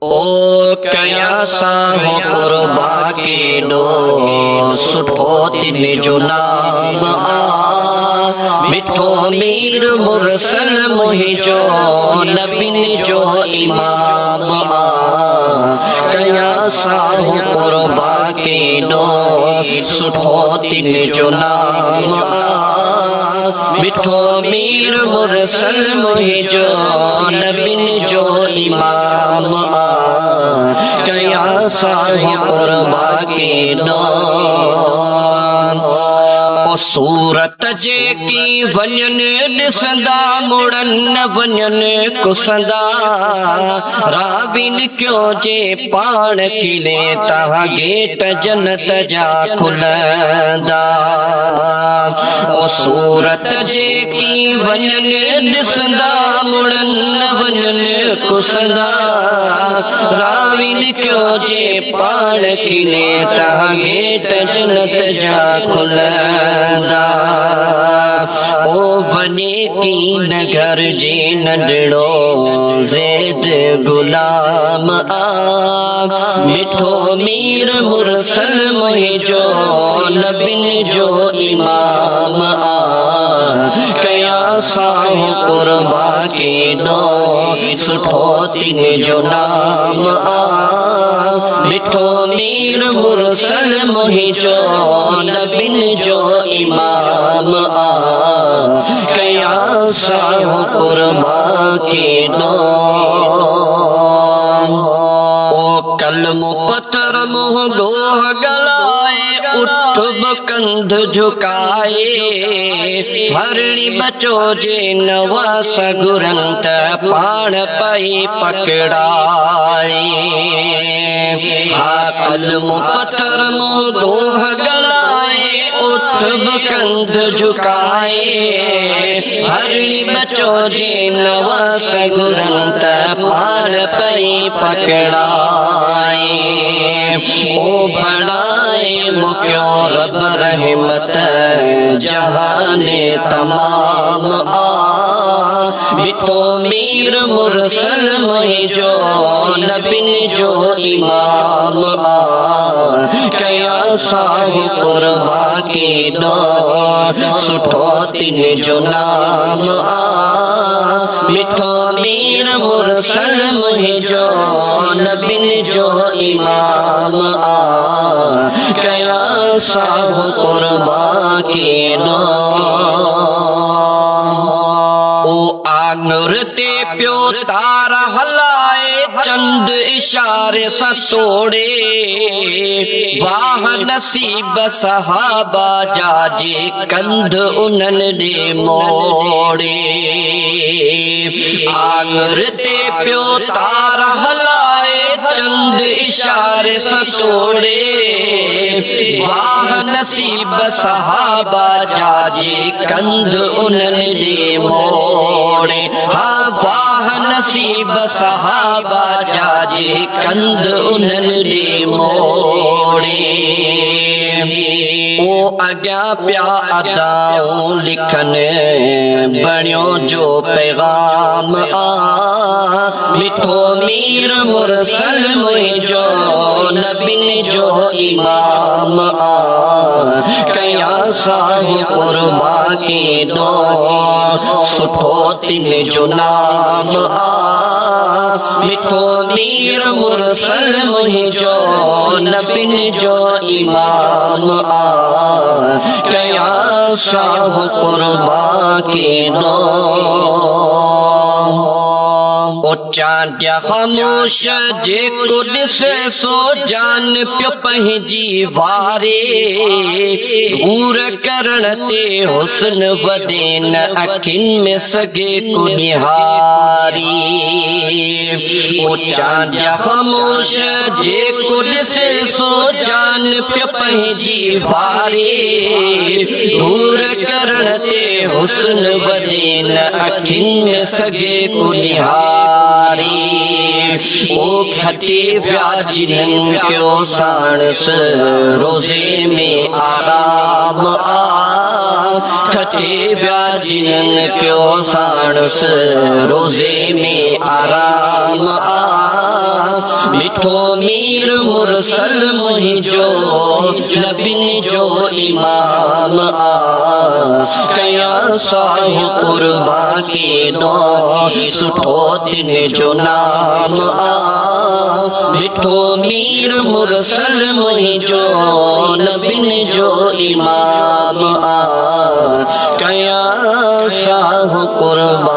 ओ कया साहो कुर्बा के डो सुठो तिन जो नाम मिठो मीर मुरसल मुहिजो नबिन जो इमाम कया साहो कुर्बा के डो सुठो तिन जो नाम मिठो मीर मुरसल मुहिजो नबिन जो इमाम कया साहो कुर्बा के डो सूरत जेकी वञन ॾिसंदा मुड़न न वञन कुसंदा राविन क्यों जे पाण खिले तव्हां गेट जन्नत जा खुलंदा सूरत जेकी वञन ॾिसंदा मुड़न न वञन कुसंदा राविन क्यों जे पाण खिले तव्हां गेट जन्नत जा खुलंदा ओ वने की नगर जे नंढड़ो ज़ैद गुलाम मिठो मीर मुरसल मुहिजो नबिन जो इमाम कया साहो कुर्बा के डो सुठो तिन जो नाम मिठो मीर मुरसल मुहिजो नबिन जो इमाम कया साहो कुर्बा के डो ओ कलमो पत्थर मुँह गोह गलाए उठ कंध झुकाए हरणी बचो जे नवा सगुरंत पाण पई पकड़ाए हा कलमो पत्थर मुँह गोह गलाए उठ कंध झुकाए हरणी बचो जे नवा सगुरंत पाण पई पकड़ाए ओ बड़ाए मुक्यो रब रहमत जहाने तमाम मिठो मीर मुरसल मुहिजो नबिन जो इमाम कया साहो कुर्बा के डो सुठो तिन जो नाम मिठो मीर मुरसल मुहिजो नबिन जो इमाम कया साहो कुर्बा के डो ओ आंगुर ते प्यो तारा हलाए चंद इशारे सा तोड़े वाह नसीब सहाबा जाजे कंध उनन दे मोड़े आंगुर ते प्यो तारा हलाए चंद इशारे सा तोड़े वाह नसीब सहाबा जाजे कंध उनन दे मोड़े हाँ वाह नसीब सहाबा जाजे कंध उनन दे मोड़े ओ अग्या प्या अदाऊं लिखन बणियो जो पैगाम मिठो मीर मुरसल मुहिजो नबिन जो इमाम कया साहो कुर्बा के डो सुठो तिन जो नाम मिठो मीर मुरसल मुहिजो नबिन जो इमाम कया साहो कुर्बा के डो ओ चांडिया खामोश जेको ॾिसे सो जान पियो पंहिंजी वारे घूर करण ते हुस्न वधे न अखियुनि में सघे को निहारी ओ चांडिया खामोश जेको ॾिसे सो जान पियो पंहिंजी वारे घूर करण ते हुस्न वधे न अखियुनि में सघे को निहारी ओ खटे व्याजिरन क्यों साणस रोजे में आराम आ खटे व्याजिरन क्यों साणस रोजे में आराम आ मिठो मीर मुरसल मुहिंजो नबिन जो इमाम आ कया साह कुर्बा के दो सुठो दिन जो नाम आ मिठो मीर मुरसल मुहिंजो नबिन जो इमाम आ कया साह कुर्बा